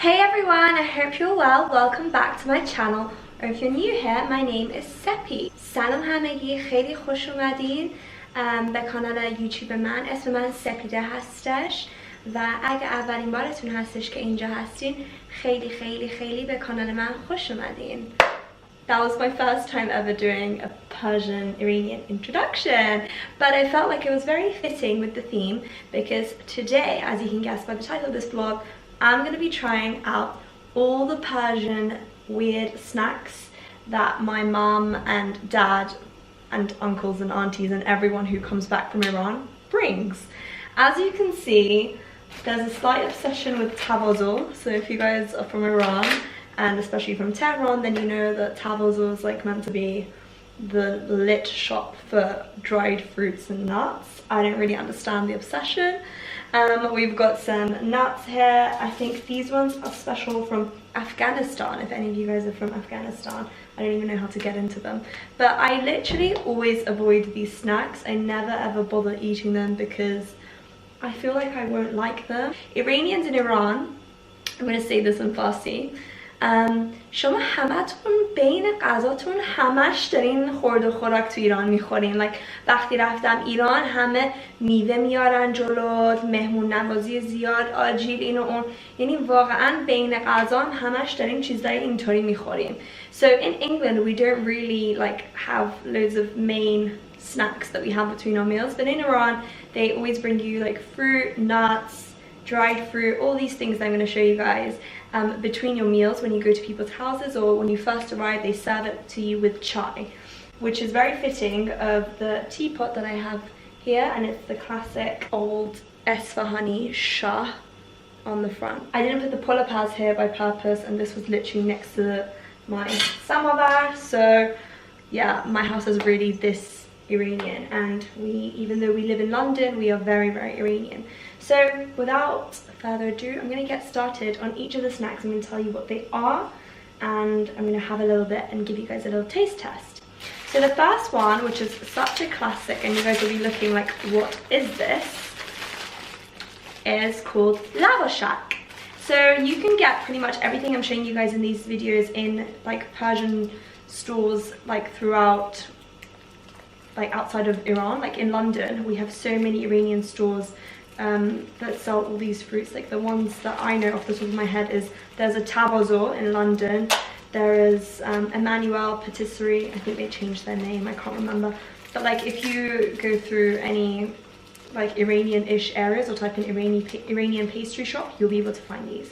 Hey everyone, I hope you're well. Welcome back to my channel. Or if you're new here, my name is Seppi. سلام همگی، خیلی خوش اومدین به کانال یوتیوب من. اسم من سپیده هستش و اگه اولین بارتون هستش که اینجا هستین، خیلی خیلی خیلی به کانال من خوش اومدین. That was my first time ever doing a Persian Iranian introduction, but I felt like it was very fitting with the theme because today, as you can guess by the title of this vlog, I'm going to be trying out all the Persian weird snacks that my mum and dad and uncles and aunties and everyone who comes back from Iran brings. As you can see, there's a slight obsession with tavozul, so if you guys are from Iran, and especially from Tehran, then you know that tavozul is like meant to be the lit shop for dried fruits and nuts. I don't really understand the obsession. We've got some nuts here. I think these ones are special from Afghanistan, if any of you guys are from Afghanistan. I don't even know how to get into them. But I literally always avoid these snacks. I never ever bother eating them because I feel like I won't like them. Iranians in Iran, I'm going to say this in Farsi, شما همتون بین غذاتون همش دارین خورد و خوراک تو ایران میخورین. like وقتی رفتم ایران همه میوه میارن جلوت، مهمون نوازی زیاد، آجیل این و اون، یعنی واقعا بین غذام همش دارین چیزای اینطوری میخوریم. So in England we don't really like have loads of main snacks that we have between our meals, but in Iran they always bring you like fruit, nuts, dried fruit, all these things that I'm going to show you guys between your meals when you go to people's houses, or when you first arrive they serve it to you with chai, which is very fitting of the teapot that I have here, and it's the classic old Esfahani Shah on the front. I didn't put the pulapaz here by purpose, and this was literally next to my samovar, so yeah, my house is really this Iranian, and even though we live in London, we are very, very Iranian. So without further ado, I'm going to get started on each of the snacks. I'm going to tell you what they are, and I'm going to have a little bit and give you guys a little taste test. So the first one, which is such a classic, and you guys will be looking like, what is this, is called lavashak. So you can get pretty much everything I'm showing you guys in these videos in like Persian stores like throughout, like outside of Iran. Like in London we have so many Iranian stores that sell all these fruits. Like the ones that I know off the top of my head is, there's a Tabazor in London, there is Emmanuel Patisserie, I think they changed their name, I can't remember, but like if you go through any like Iranian-ish areas or type in Iranian pastry shop, you'll be able to find these.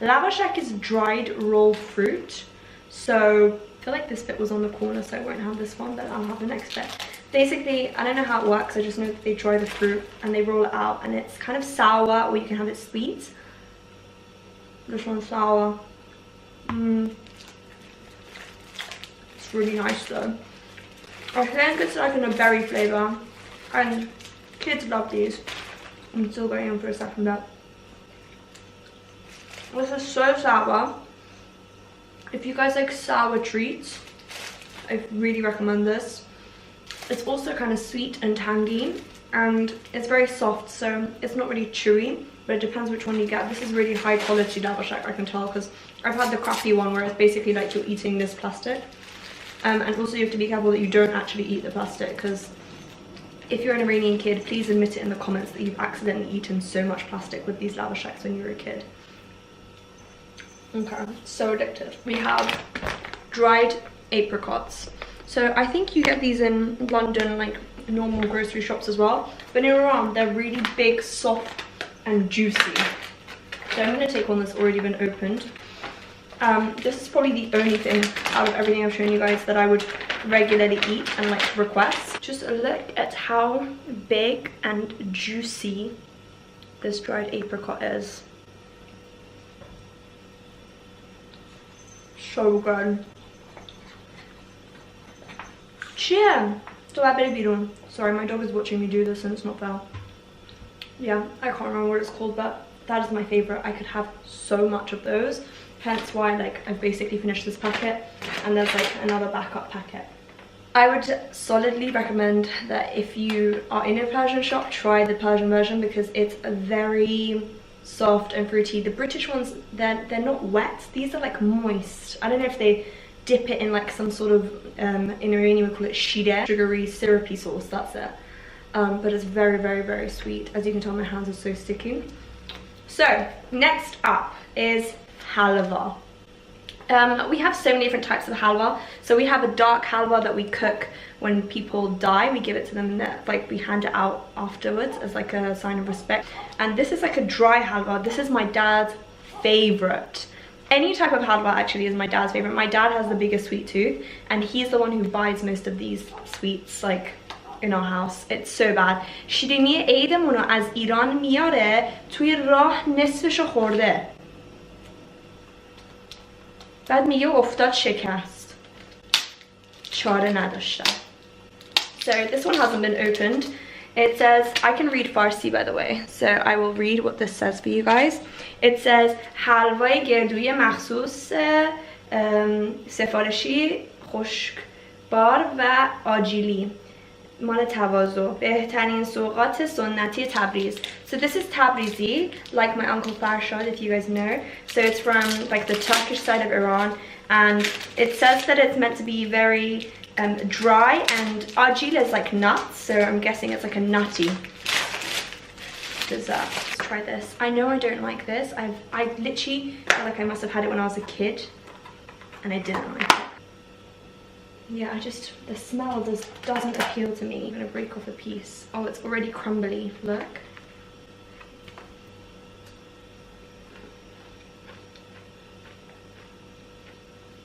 Lavashak is dried rolled fruit, so I feel like this bit was on the corner, so I won't have this one, but I'll have the next bit. Basically, I don't know how it works, I just know that they dry the fruit and they roll it out, and it's kind of sour, or you can have it sweet. This one's sour. It's really nice though. I think it's like in a berry flavour, and kids love these. I'm still going on for a second bit. This is so sour. If you guys like sour treats, I really recommend this. It's also kind of sweet and tangy, and it's very soft, so it's not really chewy, but it depends which one you get. This is really high quality lavashak, I can tell, because I've had the crappy one where it's basically like you're eating this plastic. And also you have to be careful that you don't actually eat the plastic, because if you're an Iranian kid, please admit it in the comments that you've accidentally eaten so much plastic with these lavashaks when you were a kid. Okay, so addicted. We have dried apricots. So I think you get these in London, like normal grocery shops as well, but in Iran they're really big, soft and juicy. So I'm going to take one that's already been opened. This is probably the only thing out of everything I've shown you guys that I would regularly eat and like request. Just look at how big and juicy this dried apricot is. So good. Cheer! Sorry, my dog is watching me do this and it's not fair. Yeah, I can't remember what it's called, but that is my favorite. I could have so much of those, hence why like I've basically finished this packet, and there's like another backup packet. I would solidly recommend that if you are in a Persian shop, try the Persian version, because it's a very soft and fruity. The British ones, they're not wet. These are like moist. I don't know if they dip it in like some sort of, in Iranian we call it shire, sugary, syrupy sauce, that's it. But it's very, very, very sweet. As you can tell, my hands are so sticky. So, next up is halwa. We have so many different types of halwa. So we have a dark halwa that we cook when people die. We give it to them, like we hand it out afterwards as like a sign of respect. And this is like a dry halwa. This is my dad's favorite. Any type of halwa actually is my dad's favorite. My dad has the biggest sweet tooth, and he's the one who buys most of these sweets like in our house. It's so bad. شیرینی عیدمون رو از ایران میاره، توی راه نصفشو خورده. بعد میگه افتاد شکست. چاره نداشتم. So this one hasn't been opened. It says, I can read Farsi by the way, so I will read what this says for you guys. It says حلوای گردویی مخصوص سفارشی خشکبار و آجیلی مال تواضع بهترین سوغات سنتی تبریز. So this is Tabrizi, like my uncle Farshad, if you guys know. So it's from like the Turkish side of Iran, and it says that it's meant to be very dry, and ajil is like nuts, so I'm guessing it's like a nutty dessert. Let's try this. I know I don't like this. I literally feel like I must have had it when I was a kid and I didn't like it. Yeah, the smell doesn't appeal to me. I'm gonna break off a piece. Oh, it's already crumbly, look.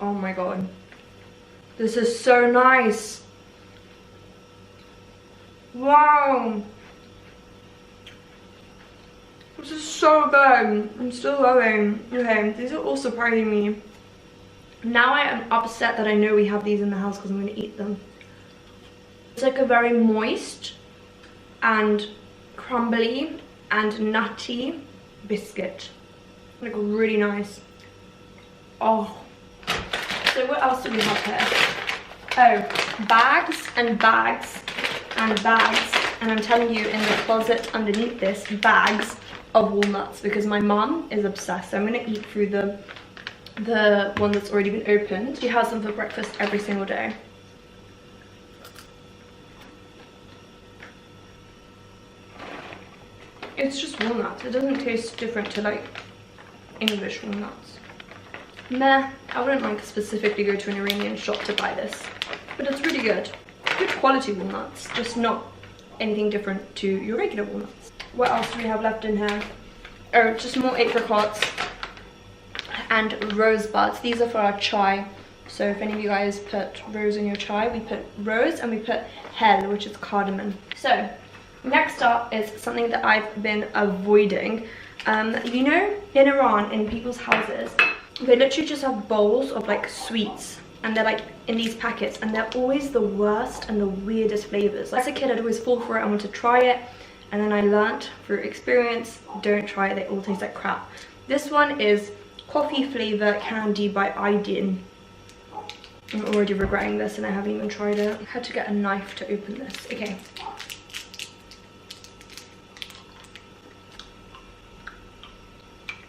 Oh my god. This is so nice. Wow. This is so good. I'm still loving. Okay, these are all surprising me. Now I am upset that I know we have these in the house because I'm going to eat them. It's like a very moist and crumbly and nutty biscuit. Like really nice. Oh. So what else do we have here? Oh, bags and bags and bags. And I'm telling you, in the closet underneath this, bags of walnuts, because my mum is obsessed. So I'm going to eat through the one that's already been opened. She has them for breakfast every single day. It's just walnuts. It doesn't taste different to like English walnuts. Meh, I wouldn't like specifically go to an Iranian shop to buy this, but it's really good. Good quality walnuts, just not anything different to your regular walnuts. What else do we have left in here? Oh, just more apricots and rosebuds. These are for our chai. So if any of you guys put rose in your chai, we put rose and we put hell, which is cardamom. So next up is something that I've been avoiding. You know, in Iran, in people's houses, they literally just have bowls of like sweets, and they're like in these packets, and they're always the worst and the weirdest flavors. As a kid, I'd always fall for it. I wanted to try it, and then I learnt through experience, don't try it, they all taste like crap. This one is coffee flavor candy by Aydin. I'm already regretting this and I haven't even tried it. I had to get a knife to open this. Okay.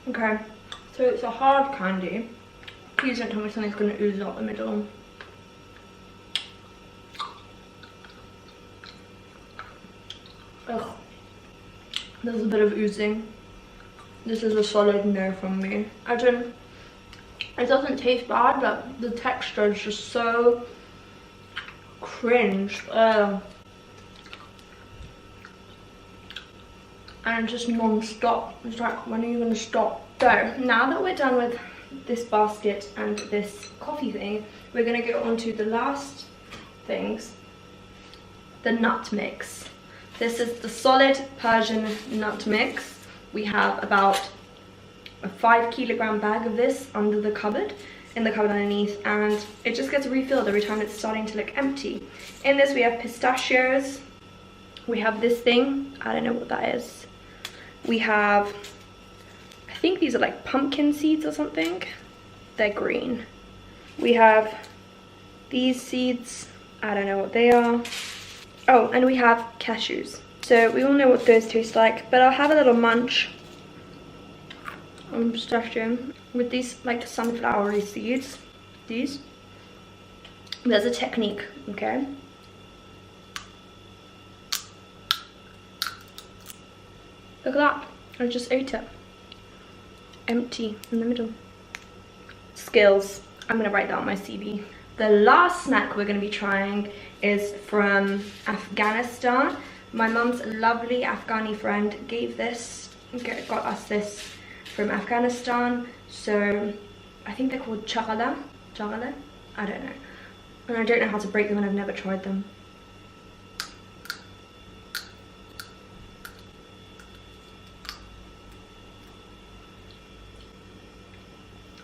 Okay, so it's a hard candy. Please don't tell me something's gonna ooze out the middle. Ugh. There's a bit of oozing. This is a solid no from me. It doesn't taste bad, but the texture is just so cringe. And just non-stop. It's like, when are you gonna stop? So now that we're done with this basket and this coffee thing, we're gonna go on to the last things, the nut mix. This is the solid Persian nut mix. We have about a 5 kilogram bag of this under the cupboard, in the cupboard underneath, and it just gets refilled every time it's starting to look empty. In this we have pistachios, we have this thing, I don't know what that is. We have, I think these are like pumpkin seeds or something. They're green. We have these seeds, I don't know what they are. Oh, and we have cashews. So we all know what those taste like, but I'll have a little munch. pistachio with these like sunflowery seeds. These. There's a technique, okay? Look at that. I just ate it. Empty in the middle. Skills. I'm gonna write that on my CV. The last snack we're gonna be trying is from Afghanistan. My mum's lovely Afghani friend got us this from Afghanistan. So I think they're called chagala. I don't know. And I don't know how to break them and I've never tried them.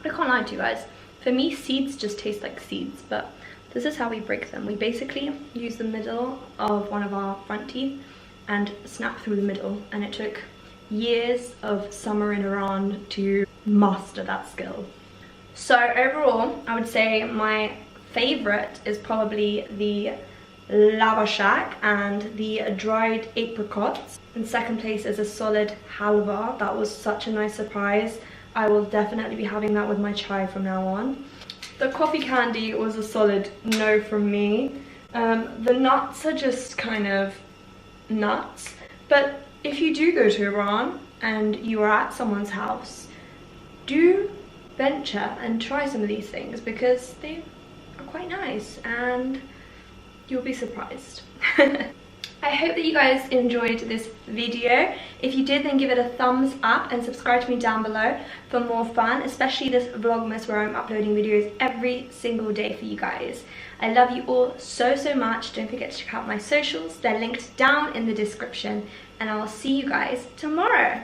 I can't lie to you guys. For me, seeds just taste like seeds, but this is how we break them. We basically use the middle of one of our front teeth and snap through the middle. And it took years of summer in Iran to master that skill. So overall, I would say my favorite is probably the lavashak and the dried apricots. In second place is a solid halva. That was such a nice surprise. I will definitely be having that with my chai from now on. The coffee candy was a solid no from me. The nuts are just kind of nuts. But if you do go to Iran and you are at someone's house, do venture and try some of these things because they are quite nice and you'll be surprised. I hope that you guys enjoyed this video. If you did, then give it a thumbs up and subscribe to me down below for more fun, especially this Vlogmas where I'm uploading videos every single day for you guys. I love you all so much. Don't forget to check out my socials. They're linked down in the description and I will see you guys tomorrow.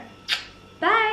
Bye!